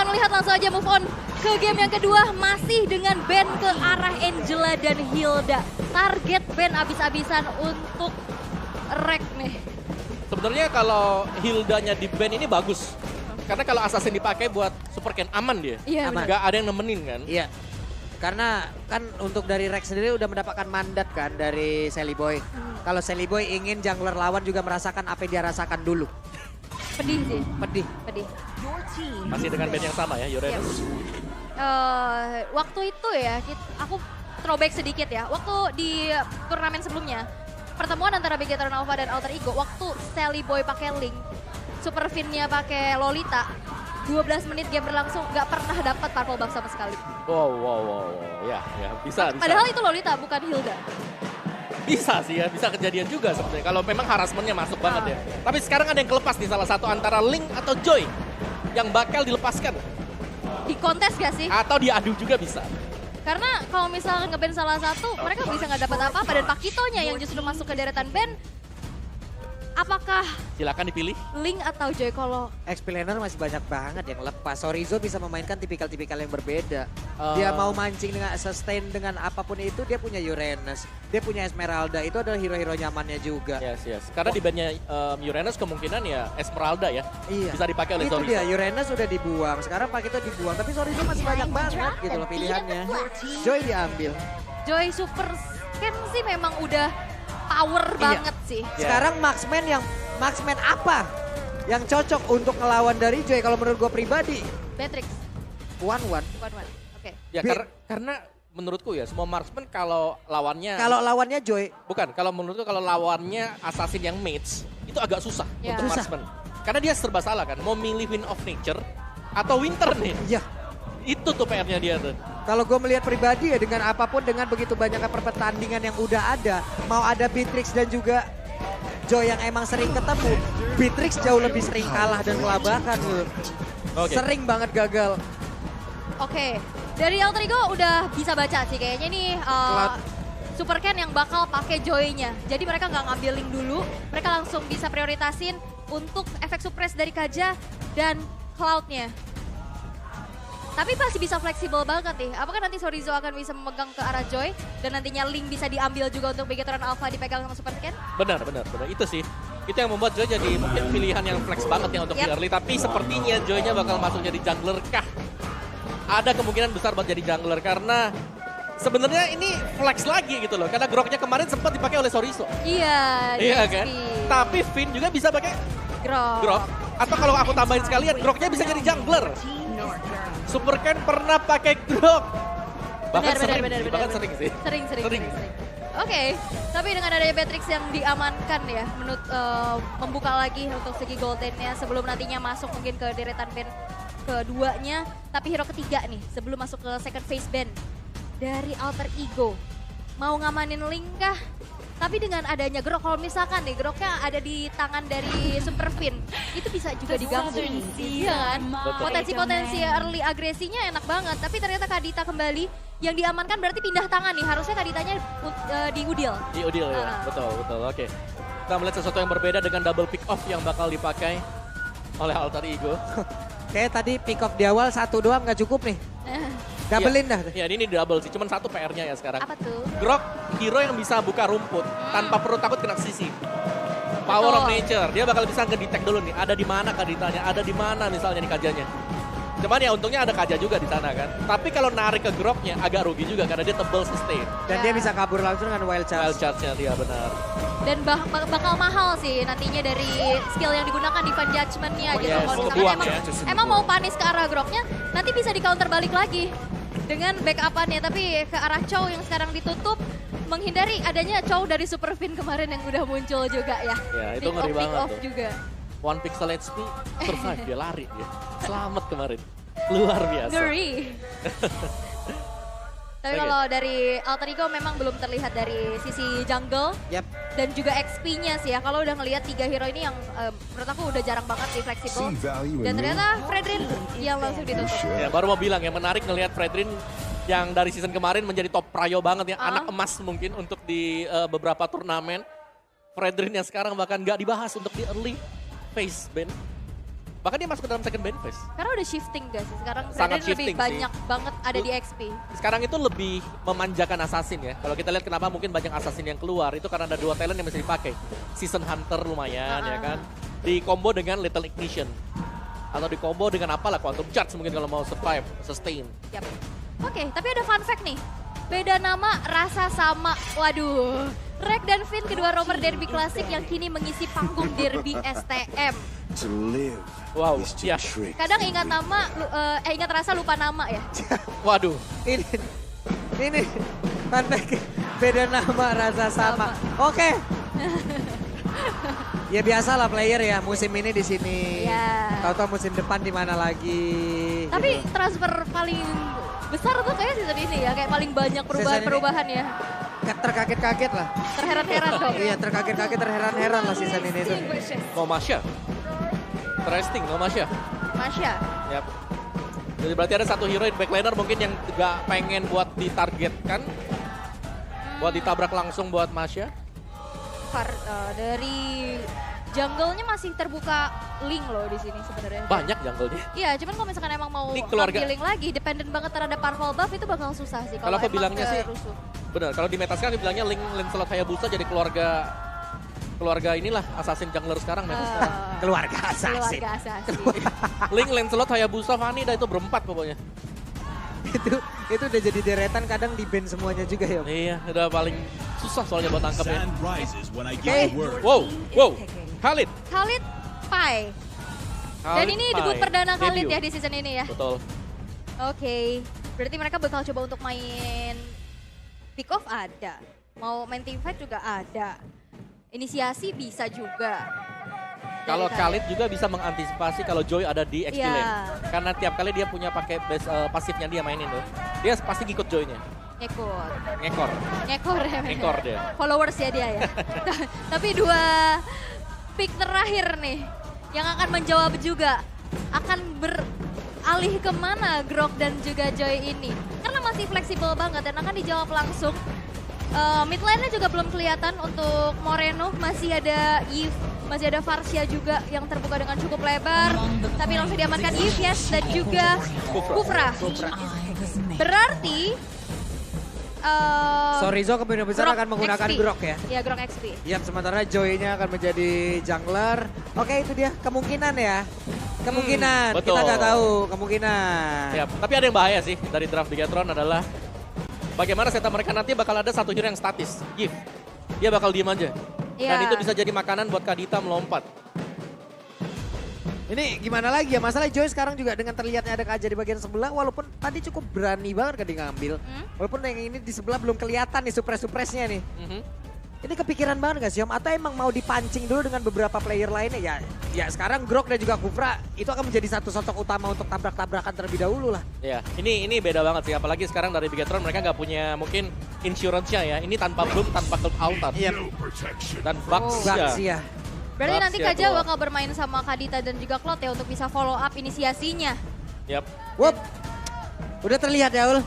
ngelihat langsung aja move on ke game yang kedua. Masih dengan ban ke arah Angela dan Hilda. Target ban abis-abisan untuk Rek nih. Sebenarnya kalau Hildanya di ban ini bagus. Karena kalau Assassin dipakai buat Super Ken aman dia. Iya, Aman. Nggak ada yang nemenin kan. Iya. Karena kan untuk dari Rex sendiri udah mendapatkan mandat kan dari Sally Boy. Kalau Sally Boy ingin jungler lawan juga merasakan apa yang dia rasakan dulu. Pedih sih, Pedih. pedih. Masih dengan band yang sama ya, Uranus. Waktu itu ya, aku throwback sedikit ya. Waktu di turnamen sebelumnya, pertemuan antara Begetron Alpha dan Alter Ego, waktu Sally Boy pakai Link, Super Fin-nya pakai Lolita, 12 menit game berlangsung gak pernah dapat purple buff sama sekali. Wow. Ya, bisa. Padahal itu Lolita bukan Hilda. Bisa sih ya, bisa kejadian juga sebenarnya. Kalau memang harassment-nya masuk banget ya. Tapi sekarang ada yang kelepas nih, salah satu antara Link atau Joy yang bakal dilepaskan. Di kontes gak sih? Atau diadu juga bisa. Karena kalau misalnya nge-ban salah satu, mereka bisa nggak dapat apa-apa. Dan Pakitonya yang justru masuk ke deretan ban. Apakah Silakan dipilih. Link atau Joy? Kalau XP laner masih banyak banget yang lepas. Sorizo bisa memainkan tipikal-tipikal yang berbeda. Dia mau mancing dengan sustain dengan apapun itu, dia punya Uranus. Dia punya Esmeralda, itu adalah hero-hero nyamannya juga. Yes. Karena di bandnya Uranus kemungkinan ya Esmeralda ya. Iya. Bisa dipakai oleh Itu Sorizo. dia, Uranus udah dibuang. Sekarang Pakito dibuang, tapi Sorizo masih banyak banget gitu loh pilihannya. Joy diambil. Joy Super Scan sih memang udah power banget sih. Sekarang Marksman apa yang cocok untuk ngelawan dari Joy kalau menurut gue pribadi? Matrix, One-one. bukan one. Oke. Ya karena menurutku ya semua marksman kalau lawannya Kalau lawannya Joy, bukan, kalau menurutku kalau lawannya assassin yang mage itu agak susah Ya. untuk Susah. marksman. Karena dia serba salah kan, mau milih Wind of Nature atau Winter nih. ya. Itu tuh PR-nya dia tuh. Kalau gue melihat pribadi ya dengan apapun, dengan begitu banyaknya pertandingan yang udah ada, mau ada Beatrix dan juga Joy yang emang sering ketemu, Beatrix jauh lebih sering kalah dan kelabakan loh. Oke. Sering banget gagal. Oke, dari Alter Ego udah bisa baca sih kayaknya nih Cloud. Super Ken yang bakal pakai Joy-nya. Jadi mereka nggak ngambil Link dulu, mereka langsung bisa prioritasin untuk efek suppress dari Kaja dan Cloud-nya. Tapi masih bisa fleksibel banget nih. Apakah nanti Sorizo akan bisa memegang ke arah Joy dan nantinya Link bisa diambil juga untuk Begetron Alpha dipegang sama Super Ken? Benar. Itu sih. Itu yang membuat Joy jadi mungkin pilihan yang flex banget ya untuk di early. Tapi sepertinya Joy-nya bakal masuk jadi jungler kah? Ada kemungkinan besar buat jadi jungler karena sebenarnya ini flex lagi gitu loh. Karena groknya kemarin sempat dipakai oleh Sorizo. Iya, Iya DSP. kan? Tapi Finn juga bisa pakai grok. Grok. Atau kalau aku tambahin sekalian, groknya bisa jadi jungler. Super Ken pernah pakai grok. Bahkan Benar. sering sih. Sering. Oke, tapi dengan adanya Matrix yang diamankan ya, membuka lagi untuk segi goldennya sebelum nantinya masuk mungkin ke deretan band keduanya. Tapi hero ketiga nih, sebelum masuk ke second phase band dari Alter Ego. Mau ngamanin Link kah? Tapi dengan adanya grok, kalau misalkan nih groknya ada di tangan dari Super Fin, itu bisa juga diganggu. Iya kan? Betul. Potensi early agresinya enak banget. Tapi ternyata Kadita kembali, yang diamankan berarti pindah tangan nih. Harusnya Kaditanya di Udil. Di Udil ya, betul. Oke. Kita melihat sesuatu yang berbeda dengan double pick off yang bakal dipakai oleh Alter Ego. Kayak tadi pick off di awal satu doang nggak cukup nih. Doublein dah. Iya, ini double sih. Cuman satu PR-nya ya sekarang. Apa tuh? Grok, hero yang bisa buka rumput tanpa perlu takut kena sisi. Power of Nature, dia bakal bisa ngedetect dulu nih. Ada di mana Kaditanya, ada di mana misalnya nih Kajanya. Cuman ya untungnya ada Kaja juga di sana kan. Tapi kalau narik ke Groknya agak rugi juga karena dia tebel sustain. Dan dia bisa kabur langsung dengan wild charge. Wild charge-nya dia benar. Dan bakal mahal sih nantinya dari skill yang digunakan di Fan Judgment-nya gitu. yes, Kalau kebuang misalkan ya. emang mau panis ke arah Groknya, nanti bisa di counter balik lagi dengan backup-annya. Tapi ke arah Chow yang sekarang ditutup, menghindari adanya Chow dari Super Fin kemarin yang udah muncul juga ya. Ya, itu Pick ngeri off, pick banget off tuh. juga. One pixel HP, survive dia lari dia. Selamat kemarin. Luar biasa. Ngeri. Tapi Oke. kalau dari Alter Ego memang belum terlihat dari sisi jungle Yap. dan juga XP-nya sih ya. Kalau udah ngelihat 3 hero ini yang menurut aku udah jarang banget sih fleksibel. Dan ternyata Fredrin yang langsung ditutup. Ya, baru mau bilang yang menarik ngelihat Fredrin yang dari season kemarin menjadi top prio banget ya. Anak emas mungkin untuk di beberapa turnamen. Fredrin yang sekarang bahkan gak dibahas untuk di early phase Ben. Bahkan dia masuk ke dalam second band phase. Karena udah shifting guys, sekarang Sangat Raiden lebih shifting sih. banyak banget ada di XP. Sekarang itu lebih memanjakan assassin ya. Kalau kita lihat kenapa mungkin banyak assassin yang keluar, itu karena ada 2 talent yang bisa dipakai. Season Hunter lumayan ya kan. Di combo dengan Little Ignition. Atau di combo dengan apalah, Quantum Charge mungkin kalau mau survive, sustain. Yap. Oke, tapi ada fun fact nih. Beda nama, rasa sama. Waduh. Rek dan Finn, kedua rover Derby Classic yang kini mengisi panggung Derby STM. To live Wow, is to iya. trick. Kadang ingat nama, ingat rasa lupa nama ya. Waduh. Ini fun fact, beda nama rasa sama. Oke. Ya biasalah player ya musim ini di sini. Ya. Tahu-tahu musim depan di mana lagi. Tapi gitu. transfer paling besar tuh kayak season ini ya, kayak paling banyak perubahan-perubahan ya. Terkaget-kaget lah. Terheran-heran dong. Iya terkaget-kaget, terheran-heran lah season ini tuh. No Masya. Interesting, No Masya. Masya. Yap. Jadi berarti ada satu hero backliner mungkin yang gak pengen buat ditargetkan. Buat ditabrak langsung buat Masya. Dari jungle-nya masih terbuka link loh di sini sebenarnya. Banyak jungle dia. Iya, cuman kalau misalkan emang mau Ini keluarga- ambil link lagi, dependent banget terhadap powerful buff itu bakal susah sih. Kalau aku emang bilangnya ke sih, rusuh. benar. Kalau di meta sekarang dibilangnya Link Lancelot Hayabusa jadi keluarga inilah assassin jungler sekarang meta sekarang. Keluarga assassin. Keluarga assassin. Link Lancelot Hayabusa Fanny dah itu berempat pokoknya. itu udah jadi deretan kadang di band semuanya juga ya. Iya, udah paling susah soalnya buat tangkapnya. Sand rises when I Okay. give the word. Wow, Khalid. Khalid Pai. Dan Khalid ini Pai. debut perdana Khalid Debut. ya di season ini ya. Betul. Oke, berarti mereka bakal coba untuk main pick off ada. Mau main team fight juga ada. Inisiasi bisa juga. Kalau Dari Khalid juga bisa mengantisipasi kalau Joy ada di XP Iya. lane. Karena tiap kali dia punya pakai base pasifnya dia mainin tuh. Dia pasti ngikut Joy-nya. Ngekor. Ngekor. Ngekor ya. memang. Ngekor dia. Followers ya dia ya. Tapi 2 pick terakhir nih yang akan menjawab juga akan beralih kemana Grok dan juga Joy ini. Karena masih fleksibel banget dan akan dijawab langsung. Mid lane-nya juga belum kelihatan untuk Moreno, masih ada Eve, masih ada Varsha juga yang terbuka dengan cukup lebar. Tapi langsung diamankan Eve, yes, dan juga Kufra. Berarti Sorizo kemungkinan besar Grok akan menggunakan XP. Grok ya. Ya, Grok XP. Yap, sementara Joy-nya akan menjadi jungler. Oke, itu dia kemungkinan ya. Kemungkinan, betul. kita nggak tahu kemungkinan. Ya, tapi ada yang bahaya sih dari draft Bigatron adalah bagaimana setup mereka nanti bakal ada satu hero yang statis, Gift. Dia bakal diem aja. Dan Iya. itu bisa jadi makanan buat Kadita melompat. Ini gimana lagi ya, masalah Joy sekarang juga dengan terlihatnya ada Kaja di bagian sebelah, walaupun tadi cukup berani banget kan dia ngambil. Walaupun yang ini di sebelah belum kelihatan nih supres-supresnya nih. Ini kepikiran banget gak sih Om? Atau emang mau dipancing dulu dengan beberapa player lainnya? Ya sekarang Grok dan juga Kufra itu akan menjadi satu sosok utama untuk tabrak-tabrakan terlebih dahulu lah. Ya, ini beda banget sih. Apalagi sekarang dari Bigatron mereka nggak punya mungkin insurance-nya ya. Ini tanpa Bloom, tanpa Cult Altar. Iya. Dan Bugs Baxia. Berarti Bucks nanti ya Kaja keluar. bakal bermain sama Kadita dan juga Cloud ya untuk bisa follow up inisiasinya. Yap. Wup. Udah terlihat ya Ul.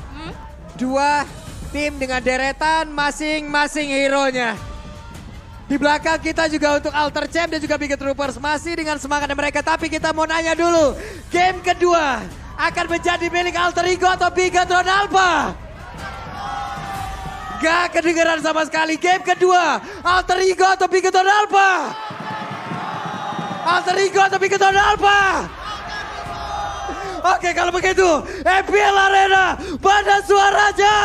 Dua tim dengan deretan masing-masing hero-nya. Di belakang kita juga untuk Alter Champ dan juga Bigot Troopers masih dengan semangatnya mereka. Tapi kita mau nanya dulu, game kedua akan menjadi milik Alter Ego atau Bigatron Alpha? Gak kedengeran sama sekali. Game kedua, Alter Ego atau Bigatron Alpha? Alter Ego atau Bigatron Alpha? Oke kalau begitu, FPL Arena, pada suaranya.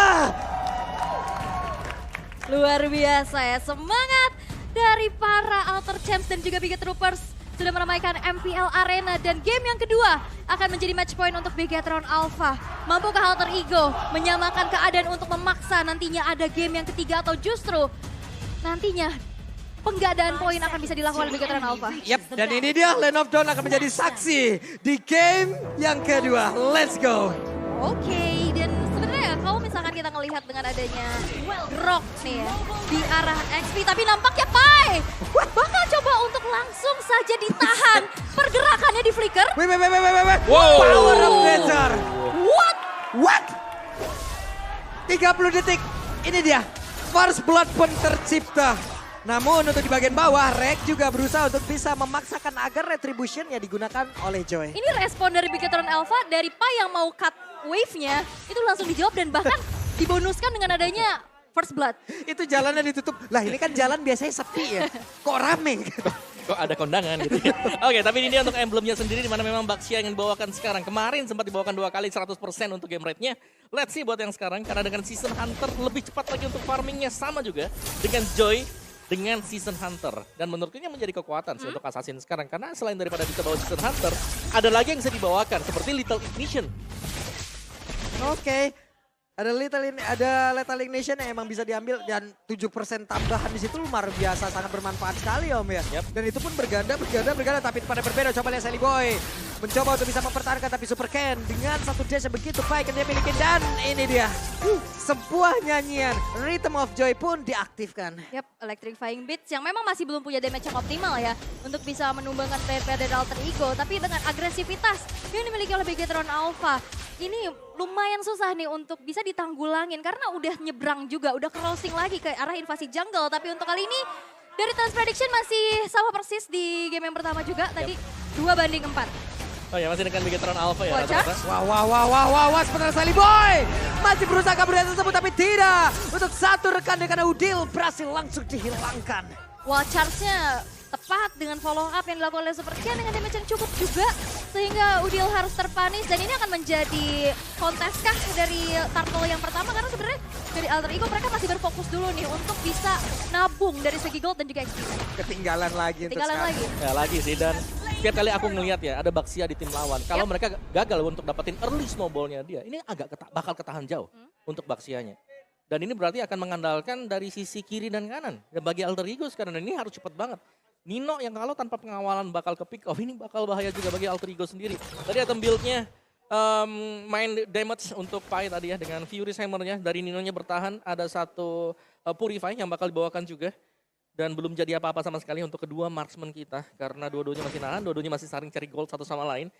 Luar biasa ya, semangat dari para Alter Champs dan juga Bigot Troopers sudah meramaikan MPL Arena dan game yang kedua akan menjadi match point untuk Bigatron Alpha. Mampukah Alter Ego menyamakan keadaan untuk memaksa nantinya ada game yang ketiga atau justru nantinya penggadaan poin akan bisa dilakukan oleh Bigatron Alpha? Yap, dan ini dia Lane of Dawn akan menjadi saksi di game yang kedua. Let's go. Oke, dan sebenarnya kalau misalkan kita ngelihat dengan adanya Grok nih ya, di arah XP, tapi nampaknya Pai bakal coba untuk langsung saja ditahan pergerakannya di flicker. Wait. Wow. Power of Nature. What? 30 detik. Ini dia. First Blood pun tercipta. Namun untuk di bagian bawah, Rek juga berusaha untuk bisa memaksakan agar Retribution ya digunakan oleh Joy. Ini respon dari Bigetron Alpha dari Pai yang mau cut wave-nya itu langsung dijawab dan bahkan dibonuskan dengan adanya First Blood. Itu jalannya ditutup. Lah ini kan jalan biasanya sepi ya. Kok rame? Kok ada kondangan gitu ya. Oke, tapi ini dia untuk emblemnya sendiri di mana memang Baxia yang dibawakan sekarang. Kemarin sempat dibawakan 2 kali 100% untuk game rate-nya. Let's see buat yang sekarang karena dengan Season Hunter lebih cepat lagi untuk farmingnya sama juga dengan Joy dengan Season Hunter. Dan menurutku ini menjadi kekuatan sih untuk Assassin sekarang. Karena selain daripada bisa bawa Season Hunter, ada lagi yang bisa dibawakan seperti Little Ignition. Oke. Ada Lethal Ignition yang emang bisa diambil dan 7% tambahan di situ luar biasa, sangat bermanfaat sekali Om ya. Yep. Dan itu pun berganda tapi pada berbeda. Coba lihat Sally Boy mencoba untuk bisa mempertahankan tapi Super Ken dengan satu dash yang begitu baik yang dia miliki dan ini dia sebuah nyanyian Rhythm of Joy pun diaktifkan. Yap, Electrifying Beats yang memang masih belum punya damage yang optimal ya untuk bisa menumbangkan player-player dari Alter Ego, tapi dengan agresivitas yang dimiliki oleh Bigetron Alpha ini lumayan susah nih untuk bisa ditanggulangin karena udah nyebrang juga, udah crossing lagi ke arah invasi jungle. Tapi untuk kali ini dari Trans Prediction masih sama persis di game yang pertama juga tadi 2-4. Oh ya, masih dengan Bigetron Alpha ya Wajar. rata-rata. Wah, sebentar Sally Boy masih berusaha kabur dari tersebut tapi tidak. Untuk satu rekan dengan Udil berhasil langsung dihilangkan. Wall charge-nya tepat dengan follow up yang dilakukan oleh Super Ken dengan damage yang cukup juga sehingga Udil harus terpanis dan ini akan menjadi konteskah dari Turtle yang pertama karena sebenarnya dari Alter Ego mereka masih berfokus dulu nih untuk bisa nabung dari segi gold dan juga XP. Ketinggalan lagi untuk Tinggalan sekarang. lagi. Ya lagi sih dan setiap kali aku ngelihat ya ada Baxia di tim lawan. Kalau mereka gagal untuk dapetin early snowball-nya dia, ini agak bakal ketahan jauh untuk Baxianya. Dan ini berarti akan mengandalkan dari sisi kiri dan kanan. Dan bagi Alter Ego sekarang dan ini harus cepat banget. Nino yang kalau tanpa pengawalan bakal ke pick off ini bakal bahaya juga bagi Alter Ego sendiri. Tadi item build-nya main damage untuk Pai tadi ya dengan Fury Hammer-nya dari Nino-nya bertahan. Ada satu Purify yang bakal dibawakan juga. Dan belum jadi apa-apa sama sekali untuk kedua marksman kita. Karena dua-duanya masih nahan, dua-duanya masih saling cari gold satu sama lain.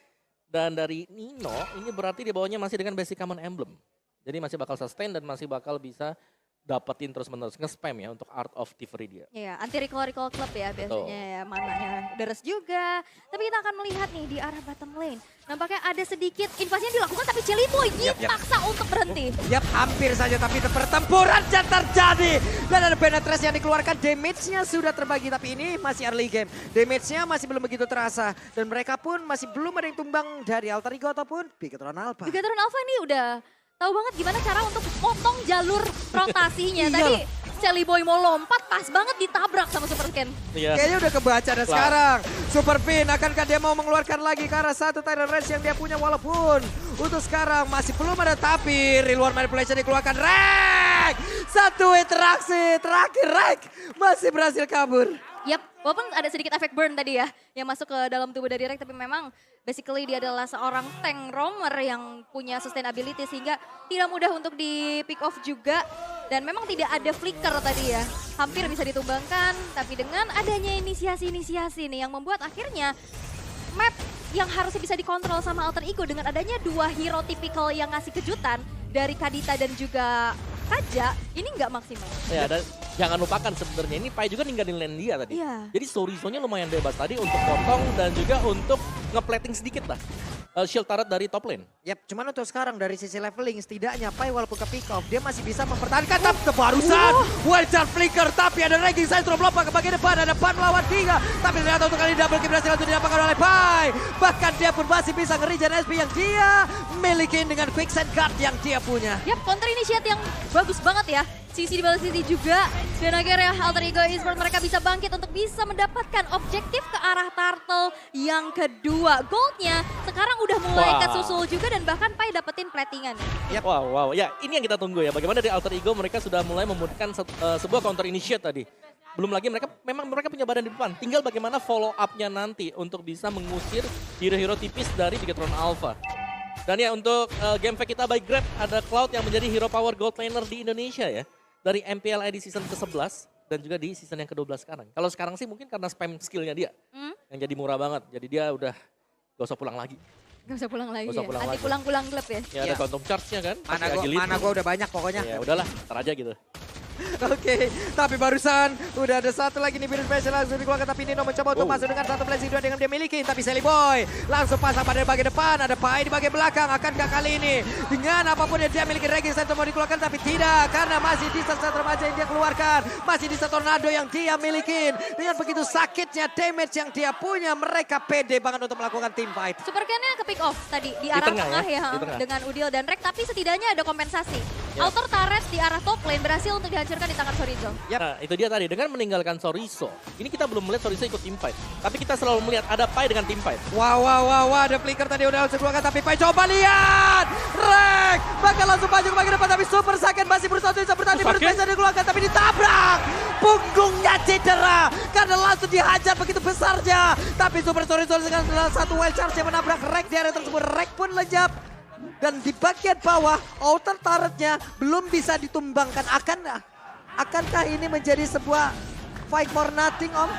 Dan dari Nino ini berarti di bawahnya masih dengan basic common emblem. Jadi masih bakal sustain dan masih bakal bisa dapetin terus-menerus nge-spam ya untuk Art of Thievery dia. Iya, anti recall club ya biasanya ya, mananya deres juga. Tapi kita akan melihat nih di arah bottom lane. Nampaknya ada sedikit invasinya dilakukan tapi Celiboy dipaksa untuk berhenti. Yap, hampir saja tapi pertempuran yang terjadi. Dan ada penetrasi yang dikeluarkan, damage-nya sudah terbagi tapi ini masih early game. Damage-nya masih belum begitu terasa dan mereka pun masih belum ada yang tumbang dari Alter Ego ataupun Bigetron Alpha. Bigetron Alpha ini udah tahu banget gimana cara untuk potong jalur rotasinya. Tadi Celiboy mau lompat, pas banget ditabrak sama Super Ken. Iya. Kayaknya udah kebaca dan sekarang Super Pin akankah dia mau mengeluarkan lagi ke arah satu Tidal Range yang dia punya walaupun untuk sekarang masih belum ada tapi Reward Manipulation dikeluarkan. Rek! Satu interaksi terakhir Rek masih berhasil kabur. Yap, walaupun ada sedikit efek burn tadi ya yang masuk ke dalam tubuh dari Rek, tapi memang basically dia adalah seorang tank roamer yang punya sustainability sehingga tidak mudah untuk di pick off juga. Dan memang tidak ada flicker tadi ya, hampir bisa ditumbangkan tapi dengan adanya inisiasi-inisiasi nih yang membuat akhirnya map yang harusnya bisa dikontrol sama Alter Ego dengan adanya dua hero tipikal yang ngasih kejutan dari Kadita dan juga Kaja, ini nggak maksimal. Ya, dan jangan lupakan sebenarnya ini Pai juga ninggalin lane dia tadi. Iya. Jadi Sorizo-nya lumayan bebas tadi untuk potong dan juga untuk ngeplating sedikit lah. Shield turret dari top lane. Yap, cuman untuk sekarang dari sisi leveling setidaknya Pai walaupun ke pick off dia masih bisa mempertahankan tapi kebarusan Wildcard Flicker tapi ada ranking saya terus lompat ke bagian depan ada ban melawan 3 tapi ternyata untuk kali double kill berhasil untuk didapatkan oleh Pai. Bahkan dia pun masih bisa nge-regen SP yang dia miliki dengan quicksand guard yang dia punya. Yap, counter initiate yang bagus banget ya. Sisi di bawah sisi juga. Dan akhirnya Alter Ego Esports mereka bisa bangkit untuk bisa mendapatkan objektif ke arah Turtle yang kedua. Goldnya sekarang udah mulai kesusul juga dan bahkan Pai dapetin platingan. Yep. Wow. Ya ini yang kita tunggu ya. Bagaimana dari Alter Ego mereka sudah mulai membutuhkan sebuah counter initiate tadi. Belum lagi mereka punya badan di depan. Tinggal bagaimana follow up-nya nanti untuk bisa mengusir hero-hero tipis dari Bigetron Alpha. Dan ya untuk game fact kita by Grab ada Cloud yang menjadi hero power gold laner di Indonesia ya. Dari MPL di season ke-11 dan juga di season yang ke-12 sekarang. Kalau sekarang sih mungkin karena spam skillnya dia yang jadi murah banget. Jadi dia udah gak usah pulang lagi. Gak usah pulang lagi Gak usah ya, pulang nanti lagi. pulang-pulang klub ya. Ya ada quantum charge-nya kan. Mana gua udah banyak pokoknya. Ya udahlah, ntar aja gitu. Oke, tapi barusan udah ada satu lagi nih Biru Special langsung dikeluarkan, tapi Nino mencoba untuk masuk dengan satu blessing dua dengan dia miliki, tapi Sally Boy langsung pasang pada bagian depan, ada Pai di bagian belakang. Akankah kali ini dengan apapun yang dia miliki Reggie Center mau dikeluarkan, tapi tidak, karena masih di satu remaja yang dia keluarkan, masih di satu tornado yang dia miliki. Dengan begitu sakitnya damage yang dia punya, mereka pede banget untuk melakukan team fight. Super Ken-nya ke pick off tadi di arah tengah ya, Di tengah. dengan Udil dan Rek, tapi setidaknya ada kompensasi. Outer turret di arah top lane berhasil untuk dihancurkan di tangan Chorizo. Yap. Nah, itu dia tadi. Dengan meninggalkan Chorizo. Ini kita belum melihat Chorizo ikut team fight. Tapi kita selalu melihat ada Pai dengan team fight. Wow, ada flicker tadi udah langsung keluarkan, tapi Pai coba lihat. Rek bakal langsung maju ke bagian depan, tapi Super Saiyan masih berusaha untuk bisa bertahan. Baru bisa dikeluarkan, tapi ditabrak. Punggungnya cedera karena langsung dihajar begitu besarnya. Tapi Super Chorizo dengan satu wild charge yang menabrak Rek di area tersebut. Rek pun lenyap. Dan di bagian bawah, outer turretnya belum bisa ditumbangkan. Akankah ini menjadi sebuah fight for nothing, Om?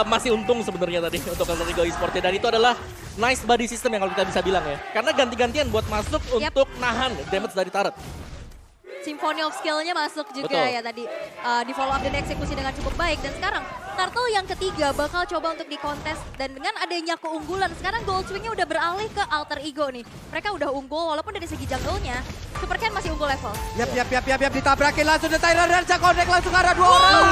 Masih untung sebenarnya tadi untuk Alter Ego Esports. Dan itu adalah nice body system yang kalau kita bisa bilang ya. Karena ganti-gantian buat masuk untuk nahan damage dari turret. Symphony of Skill-nya masuk juga Betul. ya tadi. Di follow up dan eksekusi dengan cukup baik. Dan sekarang Turtle yang ketiga bakal coba untuk dikontes. Dan dengan adanya keunggulan, sekarang Goldswing-nya udah beralih ke Alter Ego nih. Mereka udah unggul walaupun dari segi jungle-nya, Super Ken masih unggul level. Yap, ditabrakin langsung di Tyrant Range, connect langsung ke arah dua orang.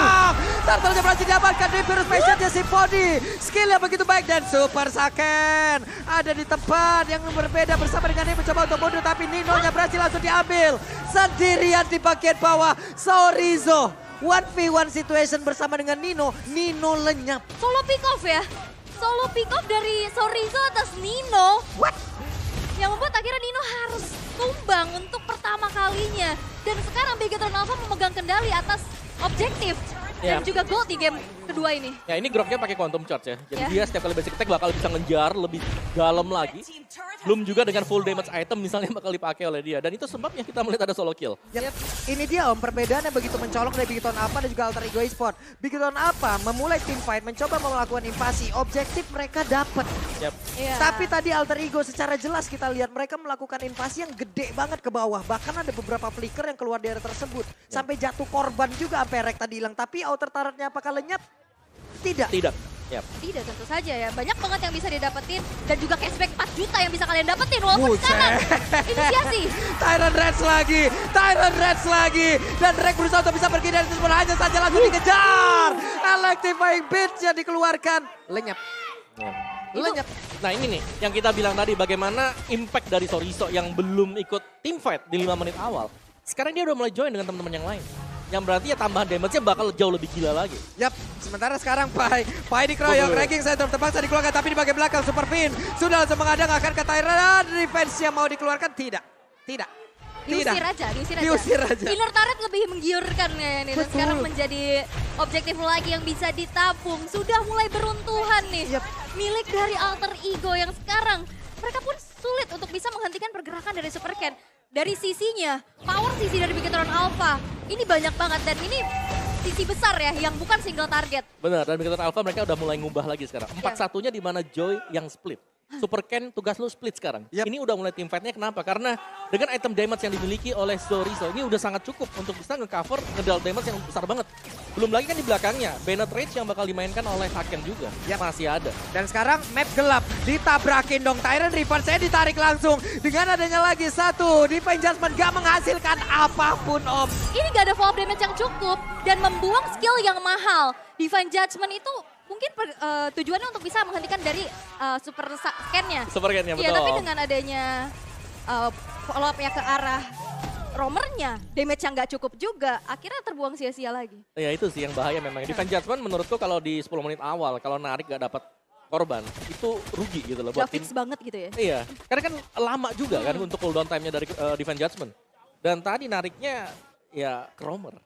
Turtle-nya berhasil diamankan di Virus Passion-nya Symphony. Skill yang begitu baik dan Super Saiyan ada di tempat yang berbeda bersama dengan dia mencoba untuk mundur, tapi Nino-nya berhasil langsung diambil. Sendirian di bagian bawah, Chorizo 1v1 situation bersama dengan Nino lenyap. Solo pick off ya. Solo pick off dari Chorizo atas Nino. What? Yang membuat akhirnya Nino harus tumbang untuk pertama kalinya. Dan sekarang Bigetron Alpha memegang kendali atas objektif. Dan juga gold di game kedua ini. Ya ini Groknya pakai Quantum Charge ya. Jadi Ya. dia setiap kali basic attack bakal bisa ngejar lebih dalam lagi. Belum juga dengan full damage item misalnya bakal dipakai oleh dia. Dan itu sebabnya kita melihat ada solo kill. Yep. Ini dia Om, perbedaannya begitu mencolok dari Bigetron Alpha dan juga Alter Ego Esports. Bigetron Alpha memulai team fight, mencoba melakukan invasi. Objektif mereka dapat. Yap. Iya. Tapi tadi Alter Ego secara jelas kita lihat mereka melakukan invasi yang gede banget ke bawah. Bahkan ada beberapa flicker yang keluar dari tersebut. Sampai jatuh korban juga sampai Rek tadi hilang. Tapi outer turretnya apakah lenyap? Tidak. Tidak. Yap. Tidak, tentu saja ya. Banyak banget yang bisa didapetin. Dan juga cashback 4 juta yang bisa kalian dapetin. Walaupun Buset. sekarang inisiasi. Tyrant Reds lagi. Dan Rek berusaha untuk bisa pergi dari tersebut. Hanya saja langsung dikejar. Electrifying Beats-nya dikeluarkan. Lenyap. Lenyap. Nah ini nih yang kita bilang tadi bagaimana impact dari Chorizo yang belum ikut team fight di 5 menit awal. Sekarang dia udah mulai join dengan teman-teman yang lain. Yang berarti ya tambahan damage-nya bakal jauh lebih gila lagi. Yap, sementara sekarang Pai dikeroyok, Ranking Center terpaksa dikeluarkan, tapi di bagian belakang Super Fin sudah langsung menghadang, akan ke Tyrant, defense yang mau dikeluarkan, tidak. Diusir aja. Diusir aja. Inner turret lebih menggiurkan ya ini. Dan Betul. sekarang menjadi objektif lagi yang bisa ditabung. Sudah mulai beruntuhan nih. Yap. Milik dari Alter Ego yang sekarang mereka pun sulit untuk bisa menghentikan pergerakan dari Super Ken. Dari sisinya, power sisi dari Bigetron Alpha ini banyak banget dan ini sisi besar ya yang bukan single target. Benar, dan Bigetron Alpha mereka udah mulai ngubah lagi sekarang. 4-1-nya di mana Joy yang split. Super Ken tugas lu split sekarang. Yap. Ini udah mulai team fight-nya kenapa? Karena dengan item damage yang dimiliki oleh Chorizo ini udah sangat cukup untuk bisa nge-cover ngedal damage yang besar banget. Belum lagi kan di belakangnya, Bennett Rage yang bakal dimainkan oleh Haken juga. Yap. Masih ada. Dan sekarang map gelap, ditabrakin dong Tyrant Reaper, saya ditarik langsung. Dengan adanya lagi satu, Divine Judgment gak menghasilkan apapun Om. Ini gak ada follow damage yang cukup dan membuang skill yang mahal. Divine Judgment itu mungkin tujuannya untuk bisa menghentikan dari Super Ken-nya. Super Ken-nya, Iya, betul. tapi dengan adanya follow up-nya ke arah roamernya, damage yang nggak cukup juga, akhirnya terbuang sia-sia lagi. Ya itu sih yang bahaya memang. Defense Judgment menurutku kalau di 10 menit awal, kalau narik gak dapat korban, itu rugi gitu loh buat Udah fix tim. banget gitu ya. Iya, karena kan lama juga kan untuk cooldown time-nya dari Defense Judgment. Dan tadi nariknya ya ke roamer.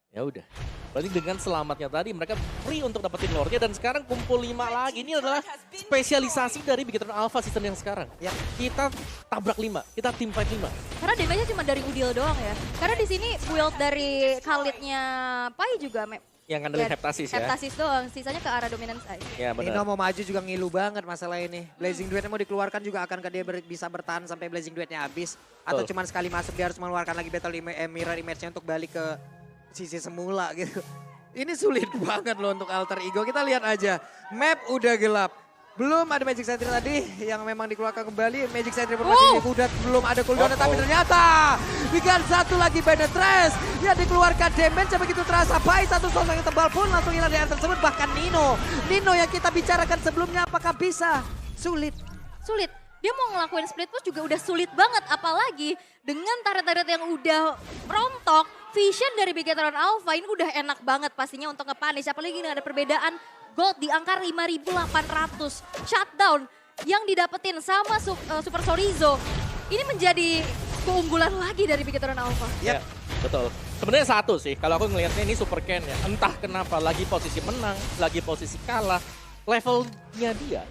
Ya udah. Berarti dengan selamatnya tadi mereka free untuk dapetin lore-nya dan sekarang kumpul 5 lagi. Ini adalah spesialisasi dari Bigetron Alpha season yang sekarang. Ya. Kita tabrak 5, kita team fight 5. Karena damage-nya cuma dari Udil doang ya. Karena di sini build dari Khalid-nya Pai juga Yang ngandelin Heptasis ya. Heptasis doang, sisanya ke arah dominance side. Ya Nino benar. mau maju juga ngilu banget masalah ini. Blazing Duetnya mau dikeluarkan juga akankah dia bisa bertahan sampai Blazing Duetnya habis. Atau Betul. cuma sekali masuk dia harus mengeluarkan lagi Battle Mirror Image-nya untuk balik ke sisi semula gitu. Ini sulit banget loh untuk alter ego. Kita lihat aja, map udah gelap. Belum ada Magic Sentry tadi yang memang dikeluarkan kembali. Magic Sentry formasinya udah belum ada cooldown, tapi ternyata dengan satu lagi Penetrace yang dikeluarkan damage yang begitu terasa. Baik satu sosok yang tebal pun langsung hilang di area tersebut. Bahkan Nino yang kita bicarakan sebelumnya apakah bisa? Sulit. Dia mau ngelakuin split push juga udah sulit banget. Apalagi dengan turret-turret yang udah rontok. Vision dari Bigetron Alpha ini udah enak banget pastinya untuk nge-punish. Apalagi dengan ada perbedaan gold di angka 5.800. Shutdown yang didapetin sama Super Chorizo. Ini menjadi keunggulan lagi dari Bigetron Alpha. Ya, betul. Sebenarnya satu sih, kalau aku ngelihatnya ini Super Ken ya. Entah kenapa, lagi posisi menang, lagi posisi kalah. Levelnya dia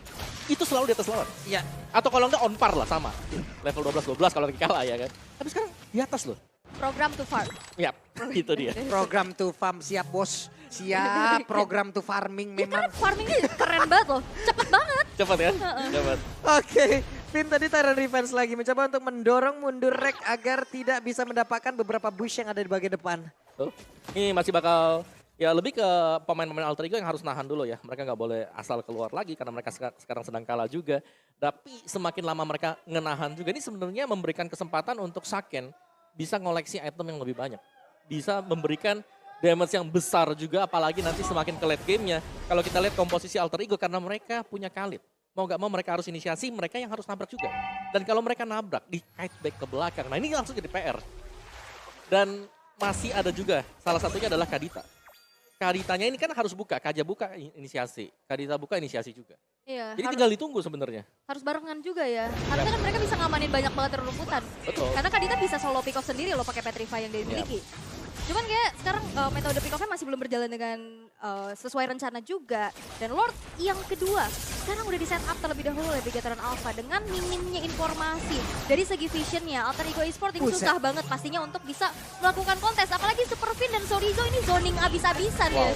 itu selalu di atas lawan. Iya. Atau kalau enggak on par lah sama. Level 12-12 kalau lagi kalah ya kan. Tapi sekarang di atas loh. Program to farm. Yap, itu dia. Program to farm siap bos. Siap program to farming Dia memang. kan farmingnya keren banget loh. Cepet banget. Cepat ya? Cepat. Oke, Vin tadi Tyrant Revenge lagi mencoba untuk mendorong mundur Rek agar tidak bisa mendapatkan beberapa bush yang ada di bagian depan. Tuh. Ini masih bakal ya lebih ke pemain-pemain alter ego yang harus nahan dulu ya. Mereka nggak boleh asal keluar lagi karena mereka sekarang sedang kalah juga. Tapi semakin lama mereka ngenahan juga ini sebenarnya memberikan kesempatan untuk Saken bisa ngoleksi item yang lebih banyak. Bisa memberikan damage yang besar juga apalagi nanti semakin ke late gamenya. Kalau kita lihat komposisi alter ego karena mereka punya Khalid. Mau gak mau mereka harus inisiasi, mereka yang harus nabrak juga. Dan kalau mereka nabrak di kite back ke belakang, nah ini langsung jadi PR. Dan masih ada juga, salah satunya adalah Kadita. Kaditanya ini kan harus buka, Kaja buka inisiasi, Kadita buka inisiasi juga. Iya. Jadi tinggal ditunggu sebenarnya. Harus barengan juga ya. Harusnya kan mereka bisa ngamanin banyak banget rumputan. Betul. Karena Kadita bisa solo pick off sendiri loh pakai Petrify yang dia miliki. Cuman kayak sekarang metode pick off-nya masih belum berjalan dengan sesuai rencana juga. Dan Lord yang kedua sekarang udah di set up terlebih dahulu oleh Bigetron Alpha. Dengan minimnya informasi dari segi visionnya, Alter Ego Esport ini susah banget pastinya untuk bisa melakukan kontes. Apalagi Super Fin dan Chorizo ini zoning abis-abisan ya.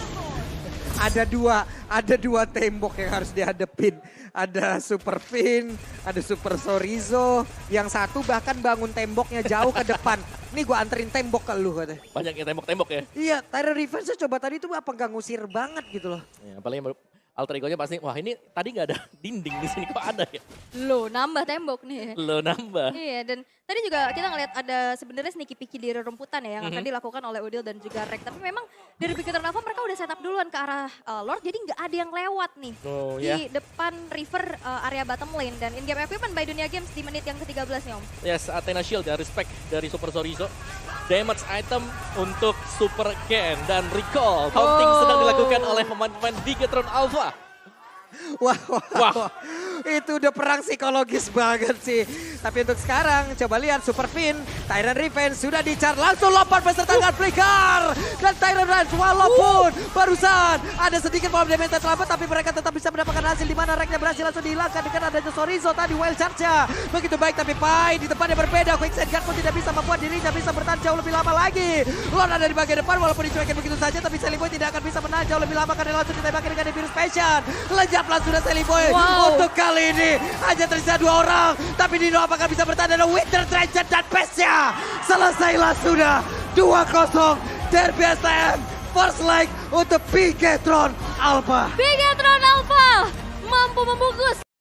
Ada dua tembok yang harus dihadepin. Ada Super Fin, ada Super Chorizo. Yang satu bahkan bangun temboknya jauh ke depan. Nih gue anterin tembok ke lu katanya. Banyak yang tembok-tembok ya. Iya, Tyrant Revenge coba tadi tuh apa gak ngusir banget gitu loh. Ya, apalagi alter ego-nya pasti, wah ini tadi nggak ada dinding di sini kok ada ya? Loh, nambah tembok nih. Lo nambah. Iya, dan tadi juga kita ngeliat ada sebenarnya sneaky picky di rumputan ya yang akan dilakukan oleh Udil dan juga Rek. Tapi memang dari Bigetron Alpha mereka udah setup duluan ke arah Lord, jadi nggak ada yang lewat nih Oh, di depan river area bottom lane. Dan in-game equipment by Dunia Games di menit yang ke-13 nih Om. Yes, Athena Shield ya, respect dari Super Chorizo. Damage item untuk Super Ken dan Recall. Taunting sedang dilakukan oleh pemain-pemain Bigetron Alpha. Wah. Itu udah perang psikologis banget sih. Tapi untuk sekarang coba lihat Super Fin, Tyrant Revenge sudah dicar langsung lompat beserta dengan flicker. Dan Tyrant Revenge walaupun barusan ada sedikit bomb damage terlambat tapi mereka tetap bisa mendapatkan hasil di mana Reknya berhasil langsung dihilangkan dengan adanya Chorizo tadi wild charge-nya. Begitu baik tapi Pai di depannya berbeda. Quicksand Guard pun tidak bisa membuat dirinya bisa bertahan jauh lebih lama lagi. Lord ada di bagian depan walaupun dicuekin begitu saja tapi Selly Boy tidak akan bisa menahan jauh lebih lama karena langsung ditembaki dengan Virus Passion. Lejap langsung dari Selly Boy. Untuk kali ini hanya tersisa 2 orang. Tapi Nino apakah bisa bertahan dengan Winter Treasure dan Pesnya. Selesailah sudah 2-0 Derby STM. First leg untuk Bigetron Alpha. Bigetron Alpha mampu membungkus